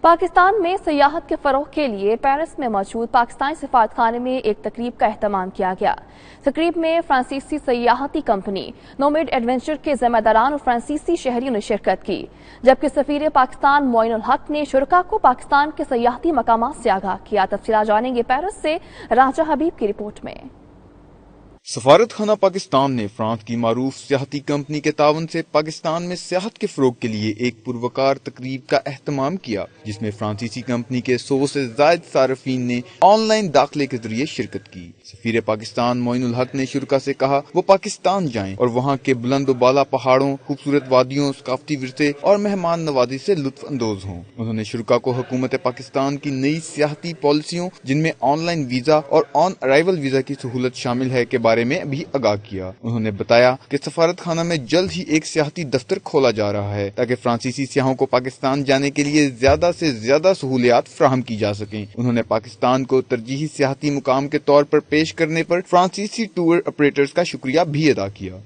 پاکستان میں سیاحت کے فروغ کے لیے پیرس میں موجود پاکستانی سفارتخانے میں ایک تقریب کا اہتمام کیا گیا۔ تقریب میں فرانسیسی سیاحتی کمپنی نومیڈ ایڈونچر کے ذمہ داران اور فرانسیسی شہریوں نے شرکت کی، جبکہ سفیر پاکستان معین الحق نے شرکاء کو پاکستان کے سیاحتی مقامات سے آگاہ کیا۔ تفصیلات جانیں گے پیرس سے راجہ حبیب کی رپورٹ میں۔ سفارت خانہ پاکستان نے فرانس کی معروف سیاحتی کمپنی کے تعاون سے پاکستان میں سیاحت کے فروغ کے لیے ایک پروقار تقریب کا اہتمام کیا، جس میں فرانسیسی کمپنی کے 100 سے زائد صارفین نے آن لائن داخلے کے ذریعے شرکت کی۔ سفیر پاکستان معین الحق نے شرکاء سے کہا وہ پاکستان جائیں اور وہاں کے بلند و بالا پہاڑوں، خوبصورت وادیوں، ثقافتی ورثے اور مہمان نوازی سے لطف اندوز ہوں۔ انہوں نے شرکاء کو حکومت پاکستان کی نئی سیاحتی پالیسیوں، جن میں آن لائن ویزا اور آن ارائیول ویزا کی سہولت شامل ہے، کے بارے میں بھی آگاہ کیا۔ انہوں نے بتایا کہ سفارت خانہ میں جلد ہی ایک سیاحتی دفتر کھولا جا رہا ہے تاکہ فرانسیسی سیاحوں کو پاکستان جانے کے لیے زیادہ سے زیادہ سہولیات فراہم کی جا سکیں۔ انہوں نے پاکستان کو ترجیحی سیاحتی مقام کے طور پر پیش کرنے پر فرانسیسی ٹور آپریٹرز کا شکریہ بھی ادا کیا۔